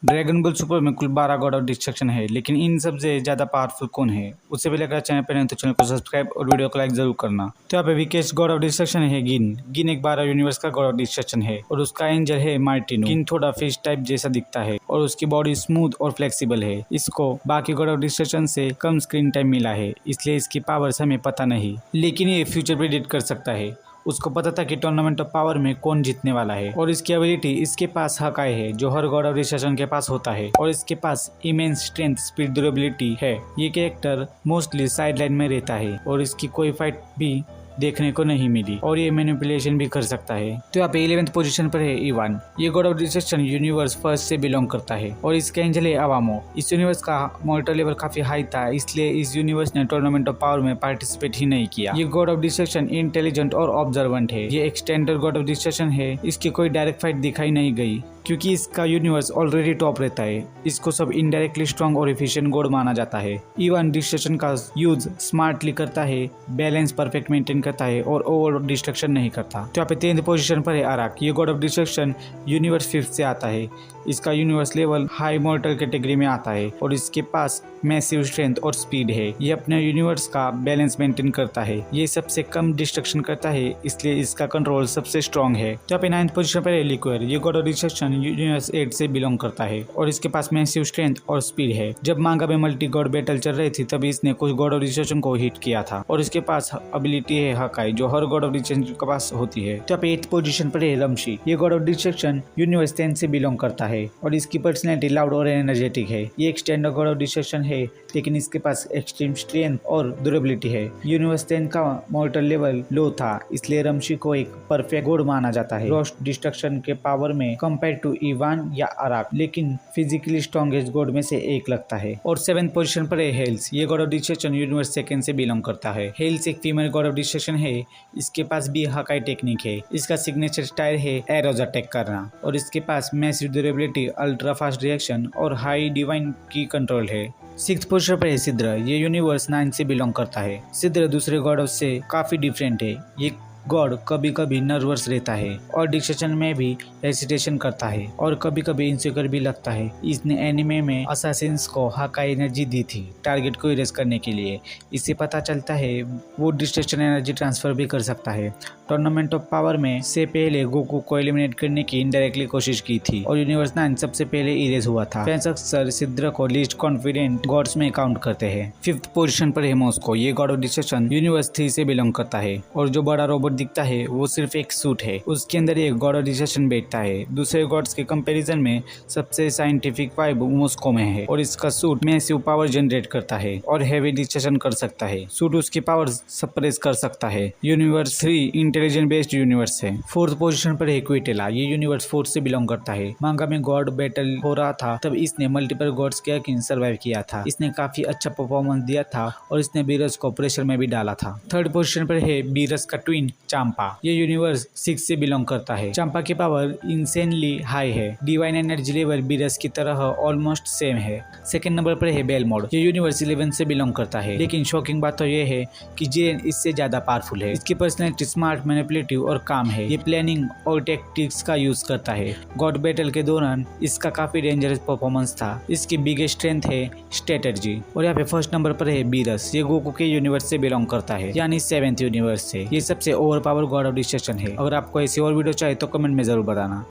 Dragon ball super में कुल 12 God of destruction है, लेकिन इन सब से ज्यादा पावरफुल कौन है? उससे पहले अगर चैनल पर नहीं तो चैनल को सब्सक्राइब और वीडियो को लाइक जरूर करना। तो यहाँ पे वीकेस्ट गॉड ऑफ डिस्ट्रक्शन है गिन। गिन एक 12 यूनिवर्स का गॉड ऑफ डिस्ट्रक्शन है और उसका एंजल है मार्टिनो। गिन थोड़ा फिश टाइप जैसा दिखता है और उसकी बॉडी स्मूथ और फ्लेक्सिबल है। इसको बाकी गॉड ऑफ डिस्ट्रक्शन से कम स्क्रीन टाइम मिला है, इसलिए इसकी पावर्स हमें पता नहीं, लेकिन ये फ्यूचर प्रेडिक्ट कर सकता है। उसको पता था कि टूर्नामेंट ऑफ पावर में कौन जीतने वाला है और इसकी एबिलिटी इसके पास हकाई है जो हर गॉड ऑफ डिस्ट्रक्शन के पास होता है, और इसके पास इमेंस स्ट्रेंथ, स्पीड, ड्यूरेबिलिटी है। ये कैरेक्टर मोस्टली साइड लाइन में रहता है और इसकी कोई फाइट भी देखने को नहीं मिली और ये मैनिपुलेशन भी कर सकता है। तो यहाँ पे 11th पोजीशन पर है इवान। ये God of destruction universe first से बिलोंग करता है और इसका एंजल है अवामो। इस यूनिवर्स का मॉनिटर लेवल काफी हाई था, इसलिए इस यूनिवर्स ने टूर्नामेंट ऑफ पावर में पार्टिसिपेट ही नहीं किया। ये गॉड ऑफ डिस्ट्रक्शन इंटेलिजेंट और ऑब्जर्वेंट है। ये एक्सटेंडेड गॉड ऑफ डिस्ट्रक्शन है। इसकी कोई डायरेक्ट फाइट दिखाई नहीं गई क्योंकि इसका यूनिवर्स ऑलरेडी टॉप रहता है। इसको सब इनडायरेक्टली स्ट्रॉन्ग और एफिशिएंट गॉड माना जाता है। इवान डिस्ट्रक्शन का यूज स्मार्टली करता है, बैलेंस परफेक्ट मेंटेन करता है और ओवर डिस्ट्रक्शन नहीं करता। तो यहाँ पे 10th पोजीशन पर है अराक। ये God of destruction universe 5th से आता है। इसका यूनिवर्स लेवल हाई मॉर्टल कैटेगरी में आता है और इसके पास मैसिव स्ट्रेंथ और स्पीड है। ये अपने यूनिवर्स का बैलेंस मेंटेन करता है। ये सबसे कम डिस्ट्रक्शन करता है, इसलिए इसका कंट्रोल सबसे स्ट्रॉन्ग है। तो यहाँ पे 9th पोजीशन पर है लिक्विड। ये गॉड ऑफ डिस्ट्रक्शन यूनिवर्स 8 से बिलोंग करता है और इसके पास मैसिव स्ट्रेंथ और स्पीड है। जब मांगा में मल्टी गॉड बैटल चल रही थी तभी इसने कुछ गॉड ऑफ डिस्ट्रक्शन को हिट किया था और इसके पास एबिलिटी है हकाई जो हर गॉड ऑफ डिस्ट्रक्शन के पास होती है। तो यहाँ पे 8th पोजीशन पर है रमशी। ये गॉड ऑफ डिस्ट्रक्शन यूनिवर्स 10 से बिलोंग करता है और इसकी पर्सनैलिटी लाउड और एनर्जेटिक है। ये एक स्टैंडर्ड गॉड ऑफ डिस्ट्रक्शन है, लेकिन इसके पास एक्सट्रीम स्ट्रेंथ और ड्यूरेबिलिटी है। यूनिवर्स 10 का मॉर्टल लेवल लो था, इसलिए रमशी को एक परफेक्ट गॉड माना जाता है रोस्ट डिस्ट्रक्शन के पावर में कंपेयर टू इवान या अराक, लेकिन फिजिकली स्ट्रॉन्गेस्ट गॉड में से एक लगता है। और 7th पोजीशन पर है हेल्स। ये God of destruction universe 2nd से बिलोंग करता है। हेल्स एक फीमेल गॉड ऑफ डिस्ट्रक्शन है। इसके पास भी हकाई टेक्निक है। इसका सिग्नेचर स्टाइल है एरोज अटैक करना और इसके पास massive durability, ultra fast reaction और हाई डिवाइन की कंट्रोल है। 6th पोजीशन पर है सिद्र। ये यूनिवर्स 9 से बिलोंग करता है। सिद्र दूसरे गॉड से काफी डिफरेंट है। ये गॉड कभी कभी नर्वस रहता है और डिस्कशन में भी हेसिटेशन करता है और कभी कभी इनसिक्योर भी लगता है। इसने एनिमे में असासिन्स को हकाई एनर्जी दी थी टारगेट को इरेज करने के लिए। इससे पता चलता है वो डिस्ट्रक्शन एनर्जी ट्रांसफर भी कर सकता है। टूर्नामेंट ऑफ पावर में से पहले गोकू को एलिमिनेट करने की इनडायरेक्टली कोशिश की थी और यूनिवर्स 9 सबसे पहले इरेज हुआ था। फैंस अक्सर सिद्र को लीस्ट कॉन्फिडेंट गॉड्स में काउंट करते हैं। 5th पोजीशन पर है मॉस्को। ये गॉड ऑफ डिस्ट्रक्शन यूनिवर्स 3 से बिलोंग करता है और जो बड़ा रोबोट दिखता है वो सिर्फ एक सूट है। उसके अंदर एक गॉड ऑफ डिस्ट्रक्शन बैठता है। दूसरे गॉड्स के कंपैरिजन में सबसे साइंटिफिक वाइब मॉस्को में है और इसका सूट मैसिव पावर जनरेट करता है और हेवी डिस्ट्रक्शन कर सकता है। सूट उसकी पावर सप्रेस कर सकता है। यूनिवर्स 3 इंटेलिजेंट बेस्ड यूनिवर्स है। 4th पोजीशन पर है क्विटेला। ये यूनिवर्स 4 से बिलोंग करता है। मांगा में गॉड बैटल हो रहा था तब इसने मल्टीपल गॉड्स के अगेंस्ट सर्वाइव किया था। इसने काफी अच्छा परफॉर्मेंस दिया था और इसने बीरस को प्रेशर में भी डाला था। 3rd पोजीशन पर है बीरस का ट्विन चांपा। ये यूनिवर्स 6 से बिलोंग करता है। चांपा की पावर इंसेनली हाई है। डिवाइन एनर्जी लेवल बीरस की तरह ऑलमोस्ट सेम है। 2nd नंबर पर है बेलमोड। ये यूनिवर्स 11 से बिलोंग करता है, लेकिन शॉकिंग बात तो ये है कि जिरेन इससे ज्यादा पावरफुल है। इसकी पर्सनैलिटी स्मार्ट, मैनिपुलेटिव और काम है। ये प्लानिंग और टैक्टिक्स का यूज करता है। गॉड बैटल के दौरान इसका काफी डेंजरस परफॉर्मेंस था। इसकी बिगेस्ट स्ट्रेंथ है स्ट्रेटजी। और यहाँ पे 1st नंबर पर है बीरस। ये गोकू के यूनिवर्स से बिलोंग करता है, यानी 7th यूनिवर्स से। ये सबसे over power God of destruction है। अगर आपको ऐसी और वीडियो चाहिए तो कमेंट में जरूर बताना।